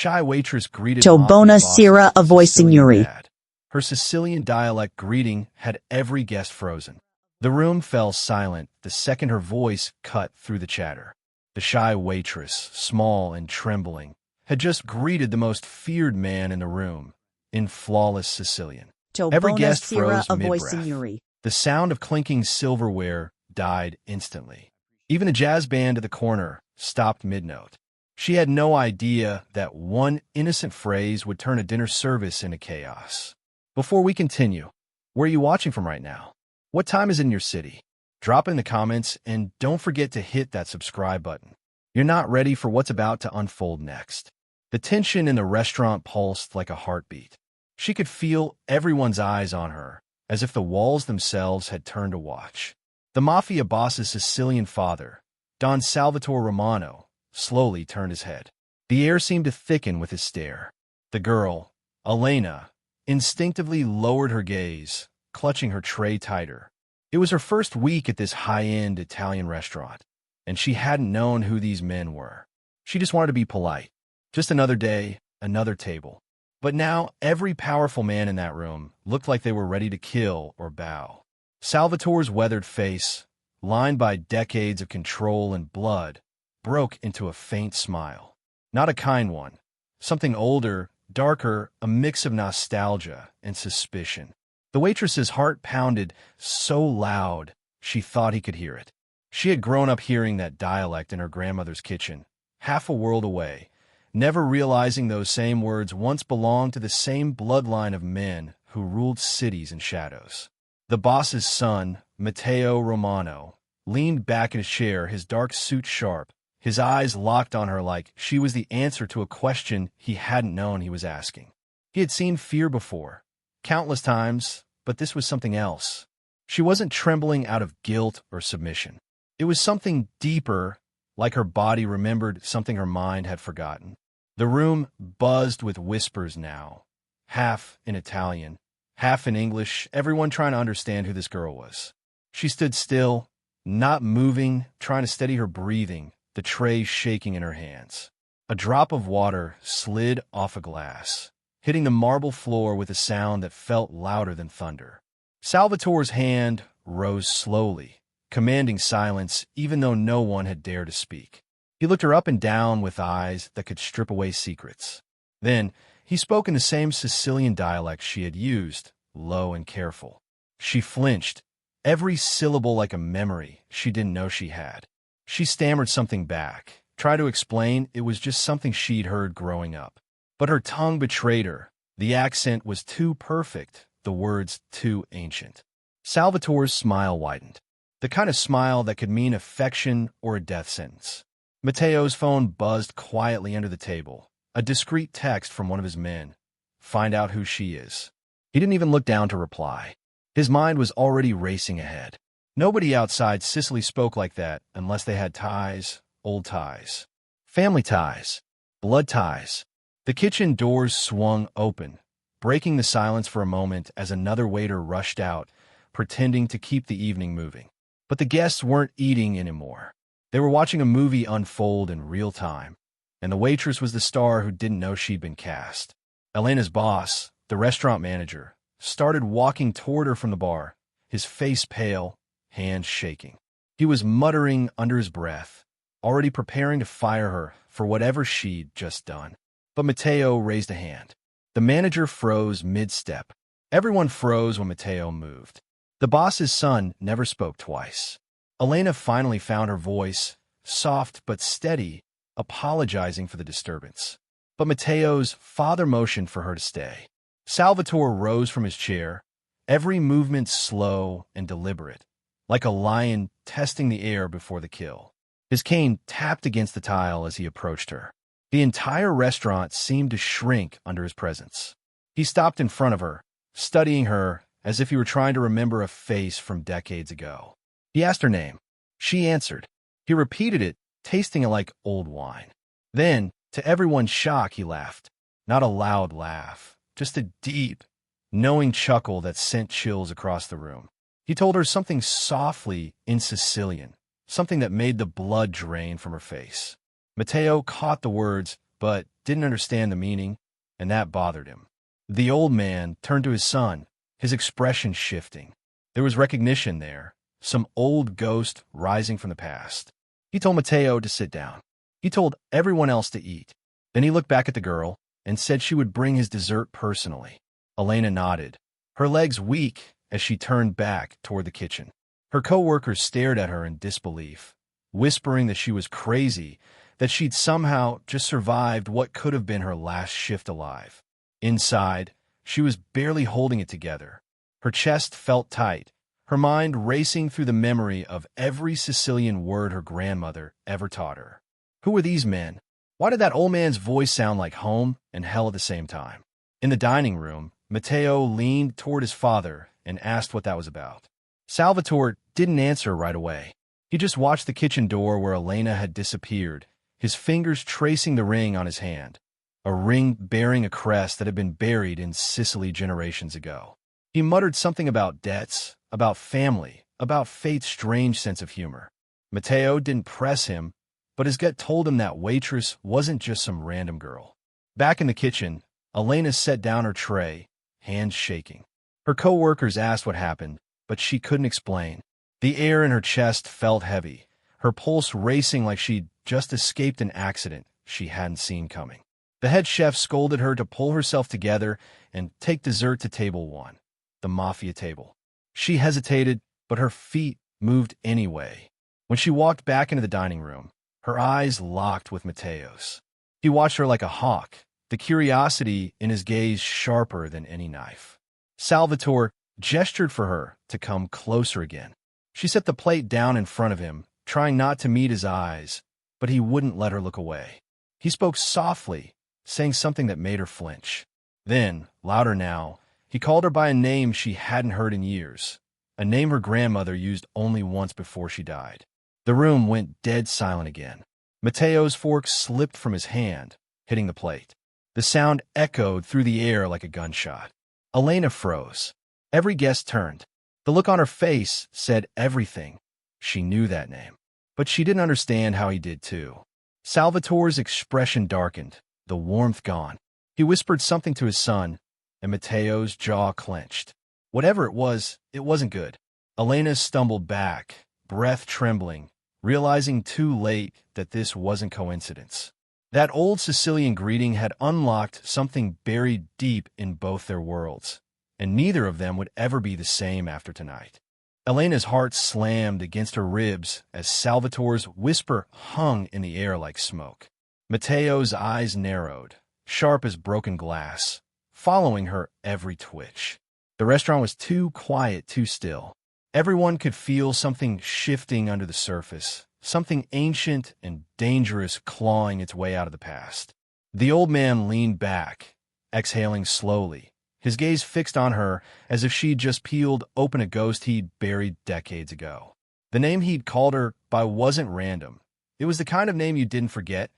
Shy waitress greeted To Mafia bona boss's sera a voice Sicilian signori. dad. Her Sicilian dialect greeting had every guest frozen. The room fell silent the second her voice cut through the chatter. The shy waitress, small and trembling, had just greeted the most feared man in the room, in flawless Sicilian. To Every bona guest sera froze a voice mid-breath. signori. The sound of clinking silverware died instantly. Even the jazz band at the corner stopped mid-note. She had no idea that one innocent phrase would turn a dinner service into chaos. Before we continue, where are you watching from right now? What time is it in your city? Drop in the comments and don't forget to hit that subscribe button. You're not ready for what's about to unfold next. The tension in the restaurant pulsed like a heartbeat. She could feel everyone's eyes on her, as if the walls themselves had turned to watch. The Mafia boss's Sicilian father, Don Salvatore Romano, slowly turned his head. The air seemed to thicken with his stare. The girl, Elena, instinctively lowered her gaze, clutching her tray tighter. It was her first week at this high-end Italian restaurant, and she hadn't known who these men were. She just wanted to be polite. Just another day, another table. But now, every powerful man in that room looked like they were ready to kill or bow. Salvatore's weathered face, lined by decades of control and blood, broke into a faint smile. Not a kind one. Something older, darker, a mix of nostalgia and suspicion. The waitress's heart pounded so loud she thought he could hear it. She had grown up hearing that dialect in her grandmother's kitchen, half a world away, never realizing those same words once belonged to the same bloodline of men who ruled cities in shadows. The boss's son, Matteo Romano, leaned back in his chair, his dark suit sharp, his eyes locked on her like she was the answer to a question he hadn't known he was asking. He had seen fear before, countless times, but this was something else. She wasn't trembling out of guilt or submission. It was something deeper, like her body remembered something her mind had forgotten. The room buzzed with whispers now, half in Italian, half in English, everyone trying to understand who this girl was. She stood still, not moving, trying to steady her breathing, the tray shaking in her hands. A drop of water slid off a glass, hitting the marble floor with a sound that felt louder than thunder. Salvatore's hand rose slowly, commanding silence even though no one had dared to speak. He looked her up and down with eyes that could strip away secrets. Then, he spoke in the same Sicilian dialect she had used, low and careful. She flinched, every syllable like a memory she didn't know she had. She stammered something back, tried to explain it was just something she'd heard growing up. But her tongue betrayed her. The accent was too perfect, the words too ancient. Salvatore's smile widened, the kind of smile that could mean affection or a death sentence. Matteo's phone buzzed quietly under the table, a discreet text from one of his men. Find out who she is. He didn't even look down to reply. His mind was already racing ahead. Nobody outside Sicily spoke like that unless they had ties, old ties, family ties, blood ties. The kitchen doors swung open, breaking the silence for a moment as another waiter rushed out, pretending to keep the evening moving. But the guests weren't eating anymore. They were watching a movie unfold in real time, and the waitress was the star who didn't know she'd been cast. Elena's boss, the restaurant manager, started walking toward her from the bar, his face pale, hands shaking. He was muttering under his breath, already preparing to fire her for whatever she'd just done. But Matteo raised a hand. The manager froze mid-step. Everyone froze when Matteo moved. The boss's son never spoke twice. Elena finally found her voice, soft but steady, apologizing for the disturbance. But Matteo's father motioned for her to stay. Salvatore rose from his chair, every movement slow and deliberate, like a lion testing the air before the kill. His cane tapped against the tile as he approached her. The entire restaurant seemed to shrink under his presence. He stopped in front of her, studying her as if he were trying to remember a face from decades ago. He asked her name. She answered. He repeated it, tasting it like old wine. Then, to everyone's shock, he laughed. Not a loud laugh, just a deep, knowing chuckle that sent chills across the room. He told her something softly in Sicilian, something that made the blood drain from her face. Matteo caught the words, but didn't understand the meaning, and that bothered him. The old man turned to his son, his expression shifting. There was recognition there, some old ghost rising from the past. He told Matteo to sit down. He told everyone else to eat. Then he looked back at the girl and said she would bring his dessert personally. Elena nodded, her legs weak as she turned back toward the kitchen. Her co-workers stared at her in disbelief, whispering that she was crazy, that she'd somehow just survived what could have been her last shift alive. Inside, she was barely holding it together. Her chest felt tight, her mind racing through the memory of every Sicilian word her grandmother ever taught her. Who were these men? Why did that old man's voice sound like home and hell at the same time? In the dining room, Matteo leaned toward his father and asked what that was about. Salvatore didn't answer right away. He just watched the kitchen door where Elena had disappeared, his fingers tracing the ring on his hand, a ring bearing a crest that had been buried in Sicily generations ago. He muttered something about debts, about family, about fate's strange sense of humor. Matteo didn't press him, but his gut told him that Waitress wasn't just some random girl. Back in the kitchen, Elena set down her tray, hands shaking. Her co-workers asked what happened, but she couldn't explain. The air in her chest felt heavy, her pulse racing like she'd just escaped an accident she hadn't seen coming. The head chef scolded her to pull herself together and take dessert to table 1, the Mafia table. She hesitated, but her feet moved anyway. When she walked back into the dining room, her eyes locked with Matteo's. He watched her like a hawk, the curiosity in his gaze sharper than any knife. Salvatore gestured for her to come closer again. She set the plate down in front of him, trying not to meet his eyes, but he wouldn't let her look away. He spoke softly, saying something that made her flinch. Then, louder now, he called her by a name she hadn't heard in years, a name her grandmother used only once before she died. The room went dead silent again. Matteo's fork slipped from his hand, hitting the plate. The sound echoed through the air like a gunshot. Elena froze. Every guest turned. The look on her face said everything. She knew that name, but she didn't understand how he did too. Salvatore's expression darkened, the warmth gone. He whispered something to his son, and Matteo's jaw clenched. Whatever it wasn't good. Elena stumbled back, breath trembling, realizing too late that this wasn't coincidence. That old Sicilian greeting had unlocked something buried deep in both their worlds, and neither of them would ever be the same after tonight. Elena's heart slammed against her ribs as Salvatore's whisper hung in the air like smoke. Matteo's eyes narrowed, sharp as broken glass, following her every twitch. The restaurant was too quiet, too still. Everyone could feel something shifting under the surface, something ancient and dangerous clawing its way out of the past. The old man leaned back, exhaling slowly, his gaze fixed on her as if she'd just peeled open a ghost he'd buried decades ago. The name he'd called her by wasn't random. It was the kind of name you didn't forget,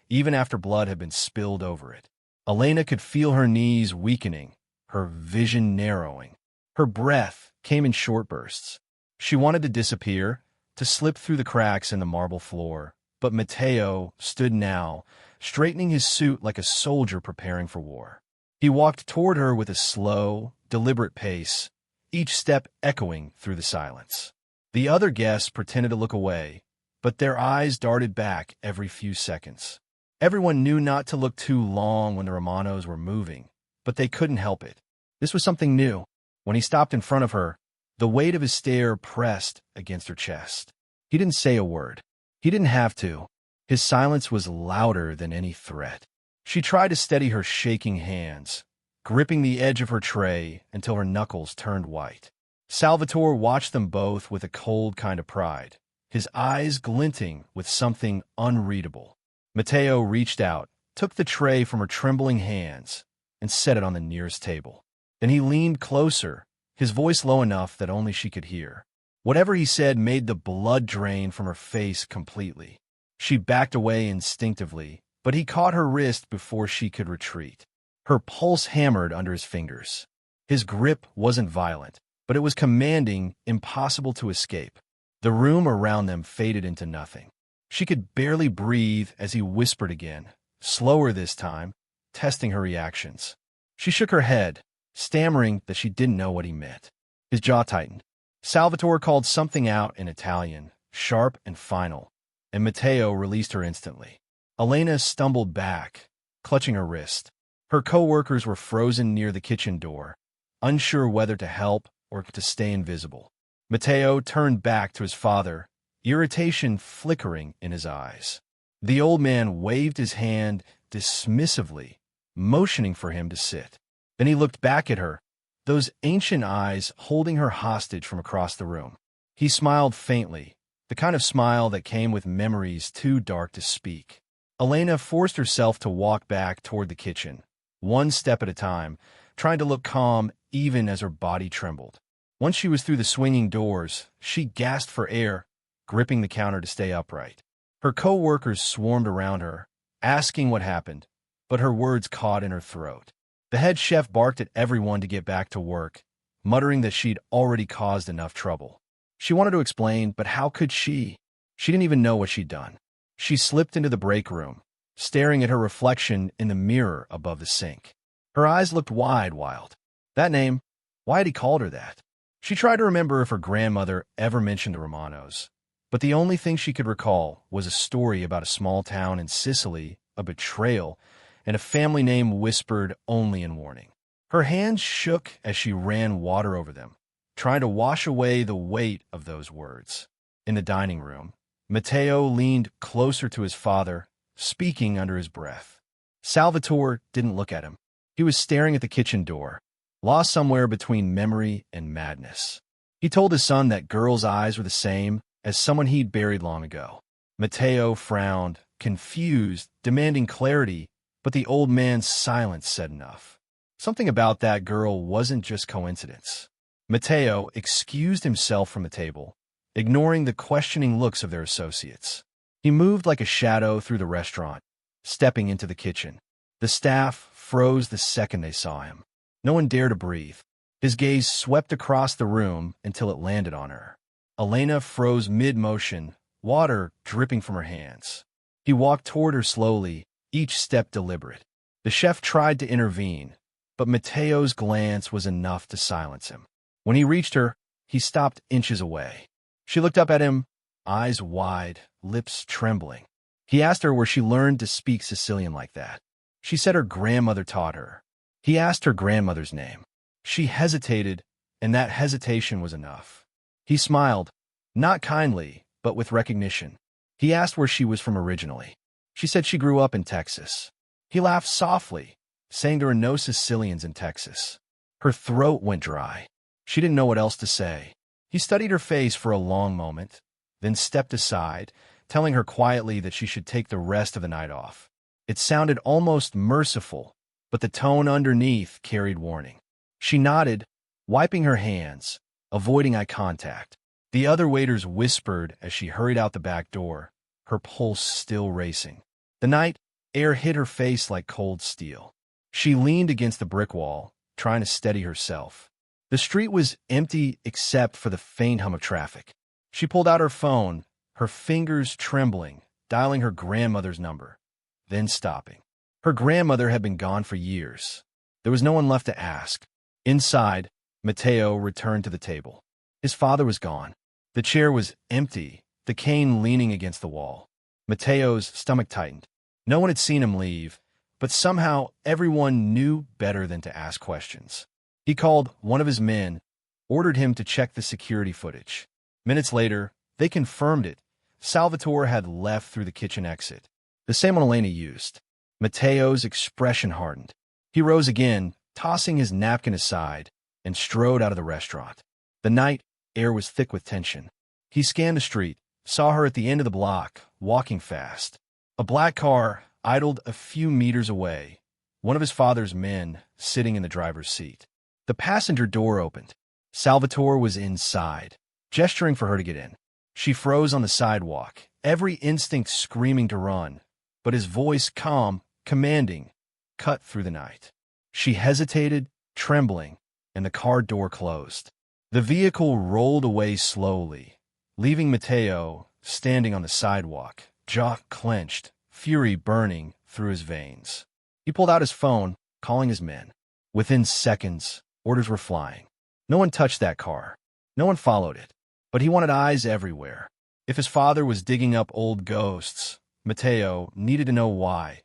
even after blood had been spilled over it. Elena could feel her knees weakening, her vision narrowing. Her breath came in short bursts. She wanted to disappear, to slip through the cracks in the marble floor, but Matteo stood now, straightening his suit like a soldier preparing for war. He walked toward her with a slow, deliberate pace, each step echoing through the silence. The other guests pretended to look away, but their eyes darted back every few seconds. Everyone knew not to look too long when the Romanos were moving, but they couldn't help it. This was something new. When he stopped in front of her, the weight of his stare pressed against her chest. He didn't say a word. He didn't have to. His silence was louder than any threat. She tried to steady her shaking hands, gripping the edge of her tray until her knuckles turned white. Salvatore watched them both with a cold kind of pride, his eyes glinting with something unreadable. Matteo reached out, took the tray from her trembling hands, and set it on the nearest table. Then he leaned closer, his voice low enough that only she could hear. Whatever he said made the blood drain from her face completely. She backed away instinctively, but he caught her wrist before she could retreat. Her pulse hammered under his fingers. His grip wasn't violent, but it was commanding, impossible to escape. The room around them faded into nothing. She could barely breathe as he whispered again, slower this time, testing her reactions. She shook her head, stammering that she didn't know what he meant. His jaw tightened. Salvatore called something out in Italian, sharp and final, and Matteo released her instantly. Elena stumbled back, clutching her wrist. Her co-workers were frozen near the kitchen door, unsure whether to help or to stay invisible. Matteo turned back to his father, irritation flickering in his eyes. The old man waved his hand dismissively, motioning for him to sit. Then he looked back at her, those ancient eyes holding her hostage from across the room. He smiled faintly, the kind of smile that came with memories too dark to speak. Elena forced herself to walk back toward the kitchen, one step at a time, trying to look calm even as her body trembled. Once she was through the swinging doors, she gasped for air, gripping the counter to stay upright. Her co-workers swarmed around her, asking what happened, but her words caught in her throat. The head chef barked at everyone to get back to work, muttering that she'd already caused enough trouble. She wanted to explain, but how could she? She didn't even know what she'd done. She slipped into the break room, staring at her reflection in the mirror above the sink. Her eyes looked wild. That name, why had he called her that? She tried to remember if her grandmother ever mentioned the Romanos, but the only thing she could recall was a story about a small town in Sicily, a betrayal, and a family name whispered only in warning. Her hands shook as she ran water over them, trying to wash away the weight of those words. In the dining room, Matteo leaned closer to his father, speaking under his breath. Salvatore didn't look at him. He was staring at the kitchen door, lost somewhere between memory and madness. He told his son that girls' eyes were the same as someone he'd buried long ago. Matteo frowned, confused, demanding clarity, but the old man's silence said enough. Something about that girl wasn't just coincidence. Matteo excused himself from the table, ignoring the questioning looks of their associates. He moved like a shadow through the restaurant, stepping into the kitchen. The staff froze the second they saw him. No one dared to breathe. His gaze swept across the room until it landed on her. Elena froze mid-motion, water dripping from her hands. He walked toward her slowly, each step deliberate. The chef tried to intervene, but Matteo's glance was enough to silence him. When he reached her, he stopped inches away. She looked up at him, eyes wide, lips trembling. He asked her where she learned to speak Sicilian like that. She said her grandmother taught her. He asked her grandmother's name. She hesitated, and that hesitation was enough. He smiled, not kindly, but with recognition. He asked where she was from originally. She said she grew up in Texas. He laughed softly, saying there are no Sicilians in Texas. Her throat went dry. She didn't know what else to say. He studied her face for a long moment, then stepped aside, telling her quietly that she should take the rest of the night off. It sounded almost merciful, but the tone underneath carried warning. She nodded, wiping her hands, avoiding eye contact. The other waiters whispered as she hurried out the back door, her pulse still racing. The night air hit her face like cold steel. She leaned against the brick wall, trying to steady herself. The street was empty except for the faint hum of traffic. She pulled out her phone, her fingers trembling, dialing her grandmother's number, then stopping. Her grandmother had been gone for years. There was no one left to ask. Inside, Matteo returned to the table. His father was gone. The chair was empty, the cane leaning against the wall. Matteo's stomach tightened. No one had seen him leave, but somehow everyone knew better than to ask questions. He called one of his men, ordered him to check the security footage. Minutes later, they confirmed it. Salvatore had left through the kitchen exit, the same one Elena used. Matteo's expression hardened. He rose again, tossing his napkin aside, and strode out of the restaurant. The night air was thick with tension. He scanned the street, saw her at the end of the block, walking fast. A black car idled a few meters away, one of his father's men sitting in the driver's seat. The passenger door opened. Salvatore was inside, gesturing for her to get in. She froze on the sidewalk, every instinct screaming to run, but his voice, calm, commanding, cut through the night. She hesitated, trembling, and the car door closed. The vehicle rolled away slowly, leaving Matteo standing on the sidewalk, jaw clenched, fury burning, through his veins. He pulled out his phone, calling his men. Within seconds, orders were flying. No one touched that car. No one followed it. But he wanted eyes everywhere. If his father was digging up old ghosts, Matteo needed to know why,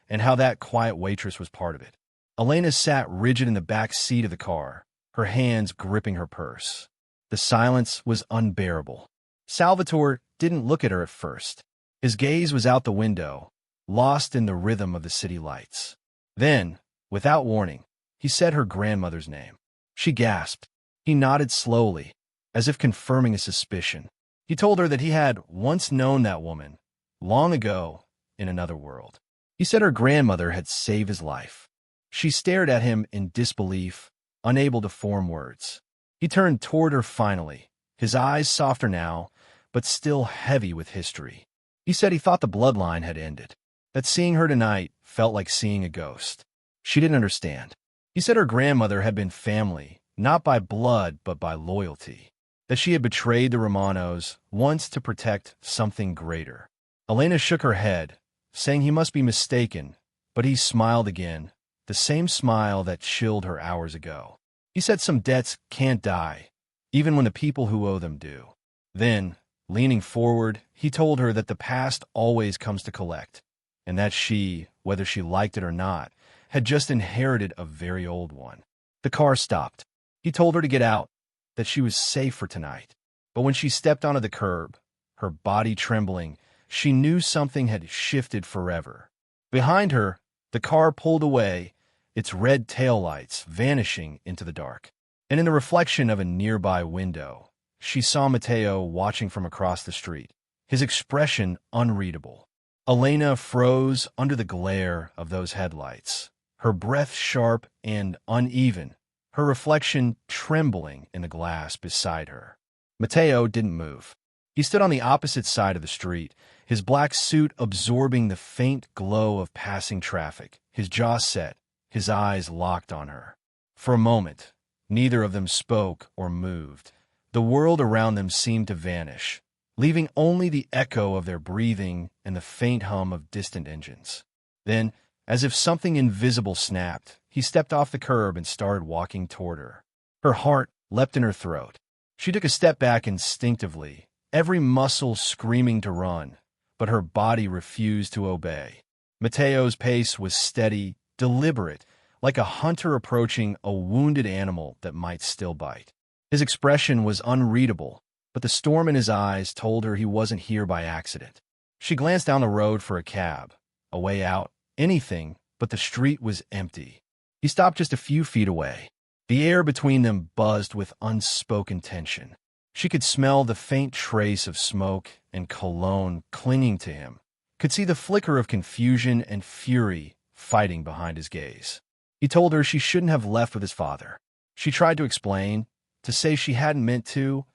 and how that quiet waitress was part of it. Elena sat rigid in the back seat of the car, her hands gripping her purse. The silence was unbearable. Salvatore didn't look at her at first. His gaze was out the window, lost in the rhythm of the city lights. Then, without warning, he said her grandmother's name. She gasped. He nodded slowly, as if confirming a suspicion. He told her that he had once known that woman, long ago, in another world. He said her grandmother had saved his life. She stared at him in disbelief, unable to form words. He turned toward her finally, his eyes softer now, but still heavy with history. He said he thought the bloodline had ended, that seeing her tonight felt like seeing a ghost. She didn't understand. He said her grandmother had been family, not by blood but by loyalty, that she had betrayed the Romanos once to protect something greater. Elena shook her head, saying he must be mistaken, but he smiled again, the same smile that chilled her hours ago. He said some debts can't die, even when the people who owe them do. Then, leaning forward, he told her that the past always comes to collect, and that she, whether she liked it or not, had just inherited a very old one. The car stopped. He told her to get out, that she was safe for tonight. But when she stepped onto the curb, her body trembling, she knew something had shifted forever. Behind her, the car pulled away, its red taillights vanishing into the dark. And in the reflection of a nearby window, she saw Matteo watching from across the street, his expression unreadable. Elena froze under the glare of those headlights, her breath sharp and uneven, her reflection trembling in the glass beside her. Matteo didn't move. He stood on the opposite side of the street, his black suit absorbing the faint glow of passing traffic, his jaw set, his eyes locked on her. For a moment, neither of them spoke or moved. The world around them seemed to vanish, leaving only the echo of their breathing and the faint hum of distant engines. Then, as if something invisible snapped, he stepped off the curb and started walking toward her. Her heart leapt in her throat. She took a step back instinctively, every muscle screaming to run, but her body refused to obey. Matteo's pace was steady, deliberate, like a hunter approaching a wounded animal that might still bite. His expression was unreadable, but the storm in his eyes told her he wasn't here by accident. She glanced down the road for a cab, a way out, anything, but the street was empty. He stopped just a few feet away. The air between them buzzed with unspoken tension. She could smell the faint trace of smoke and cologne clinging to him, could see the flicker of confusion and fury fighting behind his gaze. He told her she shouldn't have left with his father. She tried to explain, to say she hadn't meant to,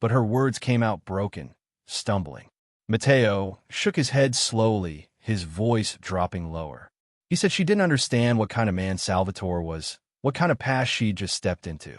but her words came out broken, stumbling. Matteo shook his head slowly, his voice dropping lower. He said she didn't understand what kind of man Salvatore was, what kind of past she'd just stepped into.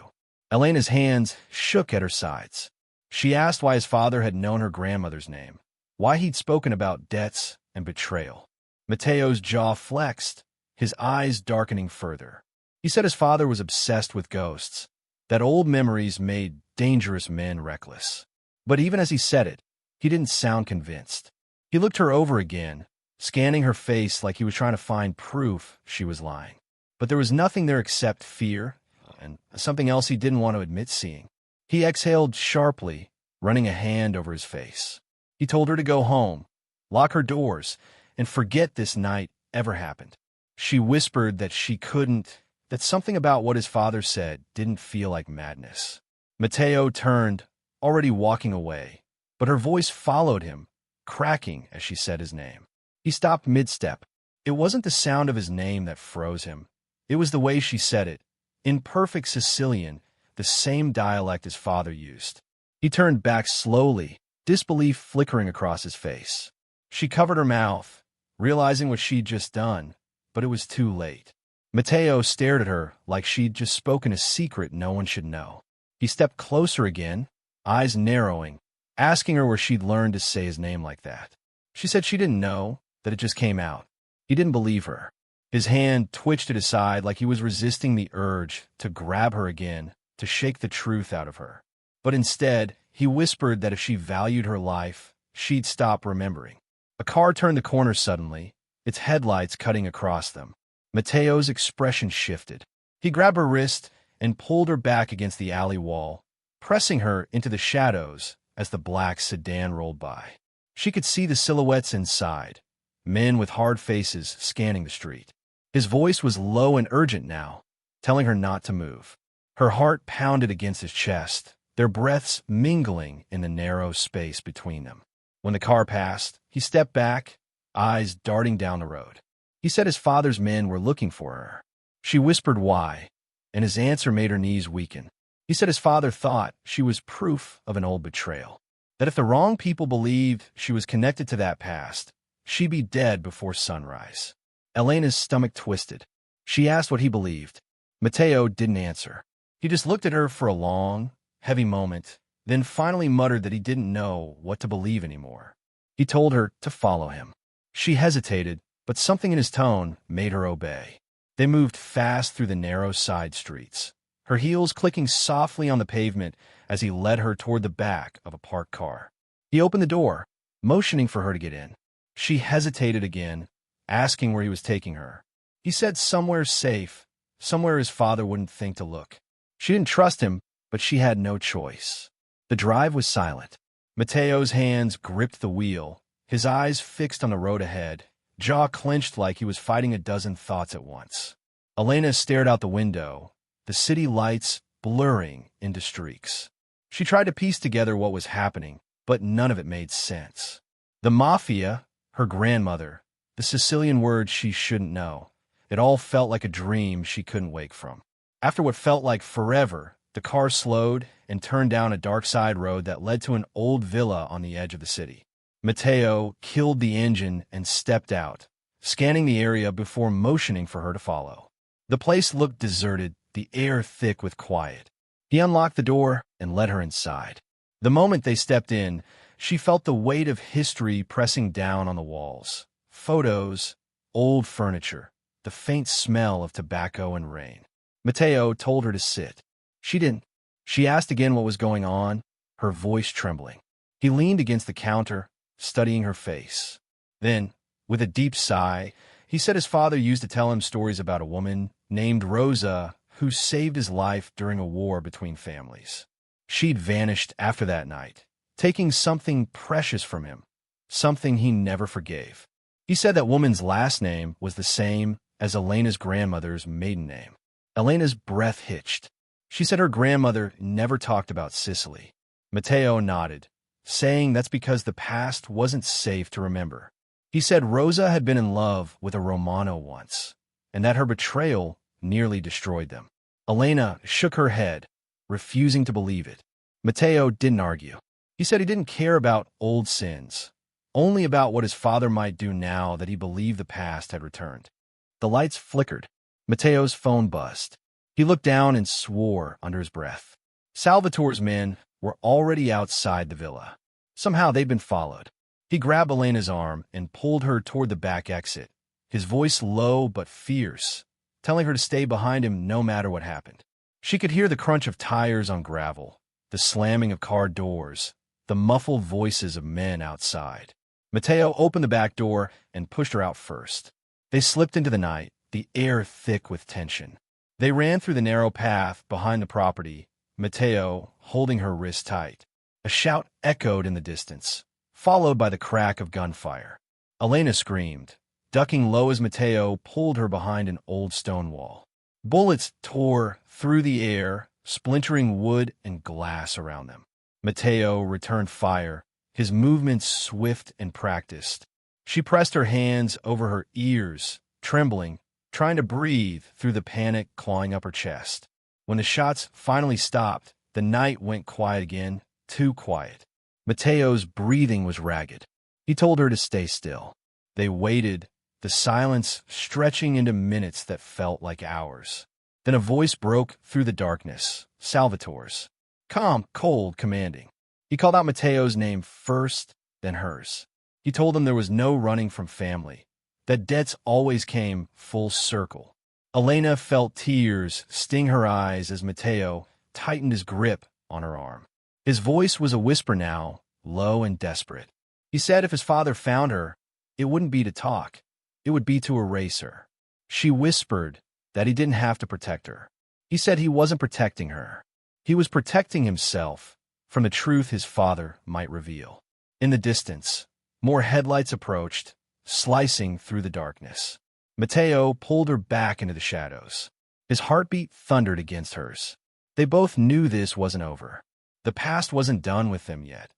Elena's hands shook at her sides. She asked why his father had known her grandmother's name, why he'd spoken about debts and betrayal. Matteo's jaw flexed, his eyes darkening further. He said his father was obsessed with ghosts, that old memories made dangerous men reckless. But even as he said it, he didn't sound convinced. He looked her over again, scanning her face like he was trying to find proof she was lying. But there was nothing there except fear, and something else he didn't want to admit seeing. He exhaled sharply, running a hand over his face. He told her to go home, lock her doors, and forget this night ever happened. She whispered that she couldn't, that something about what his father said didn't feel like madness. Matteo turned, already walking away, but her voice followed him, cracking as she said his name. He stopped mid-step. It wasn't the sound of his name that froze him. It was the way she said it, in perfect Sicilian, the same dialect his father used. He turned back slowly, disbelief flickering across his face. She covered her mouth, realizing what she'd just done, but it was too late. Matteo stared at her like she'd just spoken a secret no one should know. He stepped closer again, eyes narrowing, asking her where she'd learned to say his name like that. She said she didn't know, that it just came out. He didn't believe her. His hand twitched at his side like he was resisting the urge to grab her again, to shake the truth out of her. But instead, he whispered that if she valued her life, she'd stop remembering. A car turned the corner suddenly, its headlights cutting across them. Mateo's expression shifted. He grabbed her wrist and pulled her back against the alley wall, pressing her into the shadows as the black sedan rolled by. She could see the silhouettes inside, men with hard faces scanning the street. His voice was low and urgent now, telling her not to move. Her heart pounded against his chest, their breaths mingling in the narrow space between them. When the car passed, he stepped back, eyes darting down the road. He said his father's men were looking for her. She whispered why, and his answer made her knees weaken. He said his father thought she was proof of an old betrayal, that if the wrong people believed she was connected to that past, she'd be dead before sunrise. Elena's stomach twisted. She asked what he believed. Mateo didn't answer. He just looked at her for a long, heavy moment, then finally muttered that he didn't know what to believe anymore. He told her to follow him. She hesitated, but something in his tone made her obey. They moved fast through the narrow side streets, her heels clicking softly on the pavement as he led her toward the back of a parked car. He opened the door, motioning for her to get in. She hesitated again, asking where he was taking her. He said somewhere safe, somewhere his father wouldn't think to look. She didn't trust him, but she had no choice. The drive was silent. Mateo's hands gripped the wheel, his eyes fixed on the road ahead, jaw clenched like he was fighting a dozen thoughts at once. Elena stared out the window, the city lights blurring into streaks. She tried to piece together what was happening, but none of it made sense. The Mafia, her grandmother, the Sicilian words she shouldn't know. It all felt like a dream she couldn't wake from. After what felt like forever, the car slowed and turned down a dark side road that led to an old villa on the edge of the city. Mateo killed the engine and stepped out, scanning the area before motioning for her to follow. The place looked deserted, the air thick with quiet. He unlocked the door and led her inside. The moment they stepped in, she felt the weight of history pressing down on the walls. Photos, old furniture, the faint smell of tobacco and rain. Mateo told her to sit. She didn't. She asked again what was going on, her voice trembling. He leaned against the counter, studying her face. Then, with a deep sigh, he said his father used to tell him stories about a woman named Rosa who saved his life during a war between families. She'd vanished after that night, taking something precious from him, something he never forgave. He said that woman's last name was the same as Elena's grandmother's maiden name. Elena's breath hitched. She said her grandmother never talked about Sicily. Mateo nodded, saying that's because the past wasn't safe to remember. He said Rosa had been in love with a Romano once, and that her betrayal nearly destroyed them. Elena shook her head, refusing to believe it. Mateo didn't argue. He said he didn't care about old sins, only about what his father might do now that he believed the past had returned. The lights flickered. Mateo's phone buzzed. He looked down and swore under his breath. Salvatore's men were already outside the villa. Somehow they'd been followed. He grabbed Elena's arm and pulled her toward the back exit, his voice low but fierce, telling her to stay behind him no matter what happened. She could hear the crunch of tires on gravel, the slamming of car doors, the muffled voices of men outside. Mateo opened the back door and pushed her out first. They slipped into the night, the air thick with tension. They ran through the narrow path behind the property, Mateo holding her wrist tight. A shout echoed in the distance, followed by the crack of gunfire. Elena screamed, ducking low as Mateo pulled her behind an old stone wall. Bullets tore through the air, splintering wood and glass around them. Mateo returned fire, his movements swift and practiced. She pressed her hands over her ears, trembling, trying to breathe through the panic clawing up her chest. When the shots finally stopped, the night went quiet again, too quiet. Mateo's breathing was ragged. He told her to stay still. They waited, the silence stretching into minutes that felt like hours. Then a voice broke through the darkness, Salvatore's. Calm, cold, commanding. He called out Mateo's name first, then hers. He told them there was no running from family, that debts always came full circle. Elena felt tears sting her eyes as Matteo tightened his grip on her arm. His voice was a whisper now, low and desperate. He said if his father found her, it wouldn't be to talk. It would be to erase her. She whispered that he didn't have to protect her. He said he wasn't protecting her. He was protecting himself from the truth his father might reveal. In the distance, more headlights approached, slicing through the darkness. Matteo pulled her back into the shadows. His heartbeat thundered against hers. They both knew this wasn't over. The past wasn't done with them yet,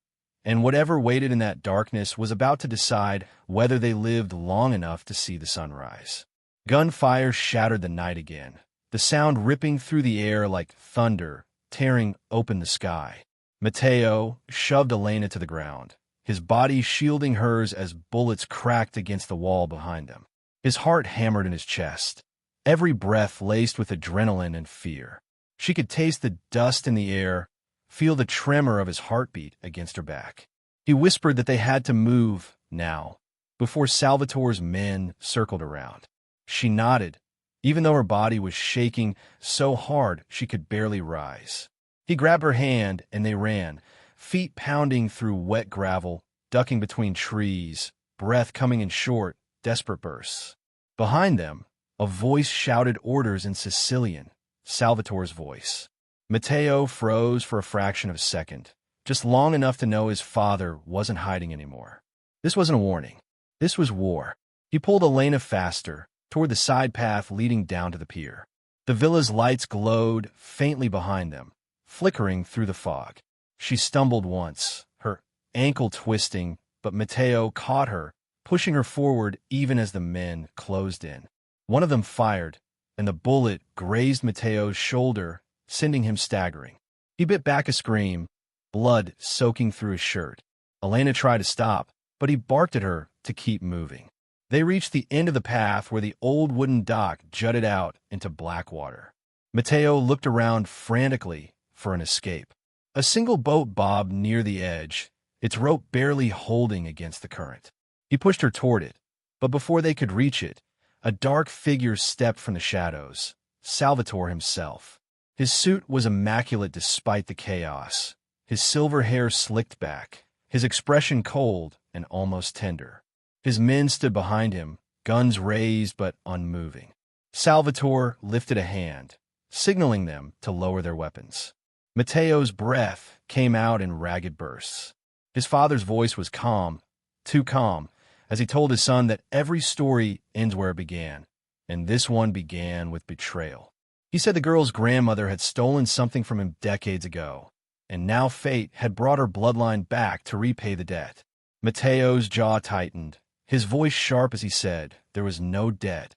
and whatever waited in that darkness was about to decide whether they lived long enough to see the sunrise. Gunfire shattered the night again, the sound ripping through the air like thunder, tearing open the sky. Matteo shoved Elena to the ground, his body shielding hers as bullets cracked against the wall behind him. His heart hammered in his chest, every breath laced with adrenaline and fear. She could taste the dust in the air, feel the tremor of his heartbeat against her back. He whispered that they had to move now, before Salvatore's men circled around. She nodded, even though her body was shaking so hard she could barely rise. He grabbed her hand and they ran, feet pounding through wet gravel, ducking between trees, breath coming in short, desperate bursts. Behind them, a voice shouted orders in Sicilian, Salvatore's voice. Matteo froze for a fraction of a second, just long enough to know his father wasn't hiding anymore. This wasn't a warning. This was war. He pulled Elena faster, toward the side path leading down to the pier. The villa's lights glowed faintly behind them, flickering through the fog. She stumbled once, her ankle twisting, but Matteo caught her, pushing her forward even as the men closed in. One of them fired, and the bullet grazed Matteo's shoulder, sending him staggering. He bit back a scream, blood soaking through his shirt. Elena tried to stop, but he barked at her to keep moving. They reached the end of the path where the old wooden dock jutted out into black water. Matteo looked around frantically for an escape. A single boat bobbed near the edge, its rope barely holding against the current. He pushed her toward it, but before they could reach it, a dark figure stepped from the shadows, Salvatore himself. His suit was immaculate despite the chaos, his silver hair slicked back, his expression cold and almost tender. His men stood behind him, guns raised but unmoving. Salvatore lifted a hand, signaling them to lower their weapons. Matteo's breath came out in ragged bursts. His father's voice was calm, too calm, as he told his son that every story ends where it began, and this one began with betrayal. He said the girl's grandmother had stolen something from him decades ago, and now fate had brought her bloodline back to repay the debt. Matteo's jaw tightened, his voice sharp as he said there was no debt,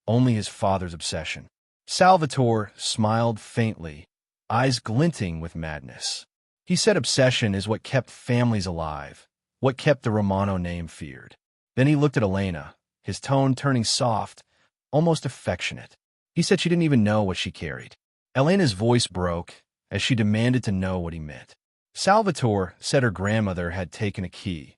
only his father's obsession. Salvatore smiled faintly, eyes glinting with madness. He said obsession is what kept families alive, what kept the Romano name feared. Then he looked at Elena, his tone turning soft, almost affectionate. He said she didn't even know what she carried. Elena's voice broke as she demanded to know what he meant. Salvatore said her grandmother had taken a key,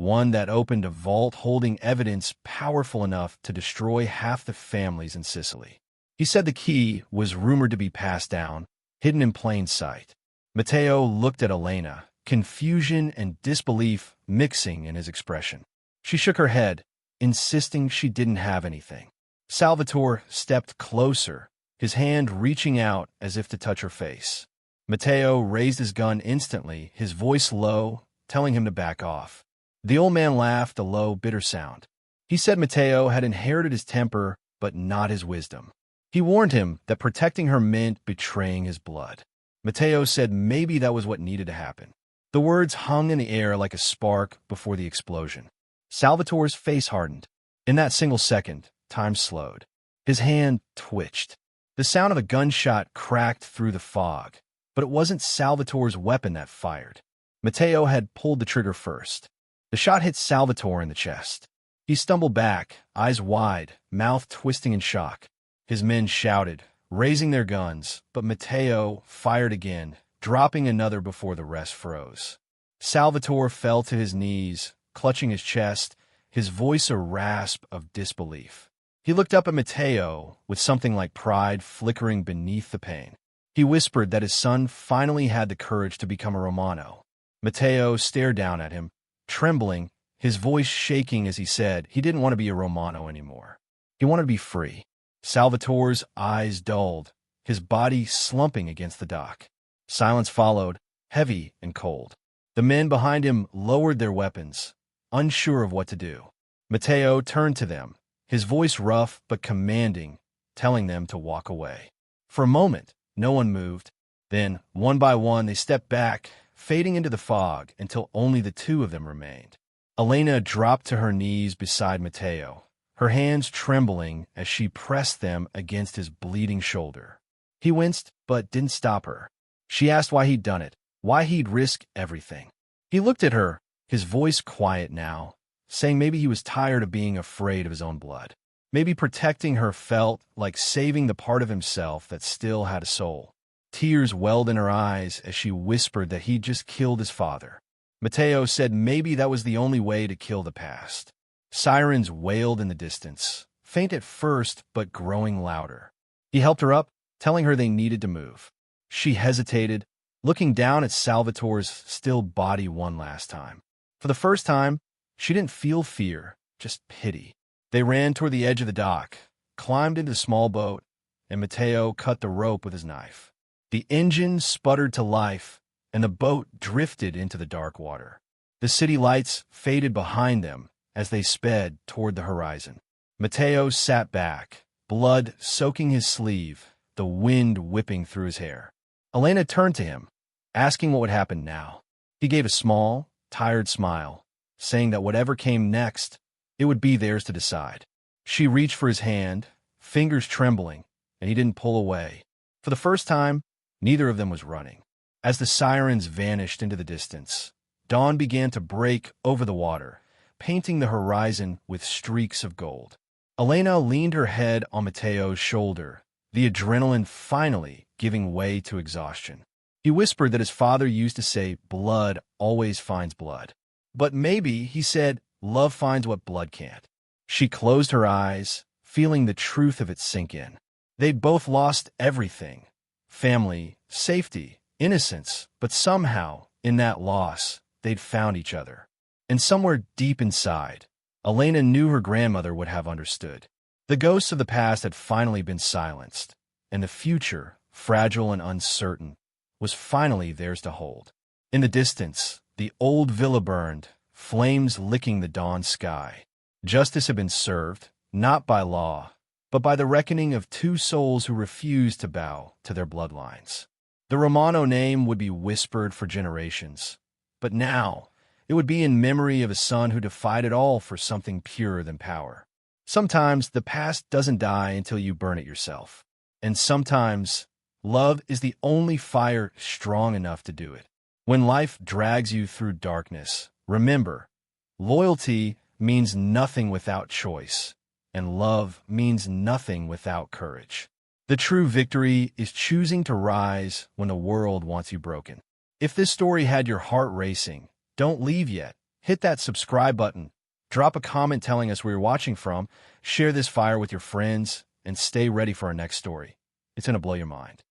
one that opened a vault holding evidence powerful enough to destroy half the families in Sicily. He said the key was rumored to be passed down, hidden in plain sight. Matteo looked at Elena, confusion and disbelief mixing in his expression. She shook her head, insisting she didn't have anything. Salvatore stepped closer, his hand reaching out as if to touch her face. Matteo raised his gun instantly, his voice low, telling him to back off. The old man laughed, a low, bitter sound. He said Matteo had inherited his temper, but not his wisdom. He warned him that protecting her meant betraying his blood. Matteo said maybe that was what needed to happen. The words hung in the air like a spark before the explosion. Salvatore's face hardened. In that single second, time slowed. His hand twitched. The sound of a gunshot cracked through the fog, but it wasn't Salvatore's weapon that fired. Matteo had pulled the trigger first. The shot hit Salvatore in the chest. He stumbled back, eyes wide, mouth twisting in shock. His men shouted, raising their guns, but Matteo fired again, dropping another before the rest froze. Salvatore fell to his knees, clutching his chest, his voice a rasp of disbelief. He looked up at Matteo with something like pride flickering beneath the pain. He whispered that his son finally had the courage to become a Romano. Matteo stared down at him, trembling, his voice shaking as he said he didn't want to be a Romano anymore. He wanted to be free. Salvatore's eyes dulled, his body slumping against the dock. Silence followed, heavy and cold. The men behind him lowered their weapons, unsure of what to do. Matteo turned to them, his voice rough but commanding, telling them to walk away. For a moment, no one moved. Then, one by one, they stepped back, fading into the fog until only the two of them remained. Elena dropped to her knees beside Matteo, her hands trembling as she pressed them against his bleeding shoulder. He winced, but didn't stop her. She asked why he'd done it, why he'd risk everything. He looked at her, his voice quiet now, saying maybe he was tired of being afraid of his own blood. Maybe protecting her felt like saving the part of himself that still had a soul. Tears welled in her eyes as she whispered that he'd just killed his father. Matteo said maybe that was the only way to kill the past. Sirens wailed in the distance, faint at first but growing louder. He helped her up, telling her they needed to move. She hesitated, looking down at Salvatore's still body one last time. For the first time, she didn't feel fear, just pity. They ran toward the edge of the dock, climbed into the small boat, and Matteo cut the rope with his knife. The engine sputtered to life, and the boat drifted into the dark water. The city lights faded behind them as they sped toward the horizon. Matteo sat back, blood soaking his sleeve, the wind whipping through his hair. Elena turned to him, asking what would happen now. He gave a small, tired smile, saying that whatever came next, it would be theirs to decide. She reached for his hand, fingers trembling, and he didn't pull away. For the first time, neither of them was running. As the sirens vanished into the distance, dawn began to break over the water, painting the horizon with streaks of gold. Elena leaned her head on Matteo's shoulder, the adrenaline finally giving way to exhaustion. He whispered that his father used to say, "Blood always finds blood." But maybe, he said, love finds what blood can't. She closed her eyes, feeling the truth of it sink in. They'd both lost everything. Family, safety, innocence, but somehow, in that loss, they'd found each other. And somewhere deep inside, Elena knew her grandmother would have understood. The ghosts of the past had finally been silenced, and the future, fragile and uncertain, was finally theirs to hold. In the distance, the old villa burned, flames licking the dawn sky. Justice had been served, not by law, but by the reckoning of two souls who refused to bow to their bloodlines. The Romano name would be whispered for generations, but now it would be in memory of a son who defied it all for something purer than power. Sometimes the past doesn't die until you burn it yourself, and sometimes love is the only fire strong enough to do it. When life drags you through darkness, remember, loyalty means nothing without choice, and love means nothing without courage. The true victory is choosing to rise when the world wants you broken. If this story had your heart racing, don't leave yet. Hit that subscribe button, drop a comment telling us where you're watching from, share this fire with your friends, and stay ready for our next story. It's going to blow your mind.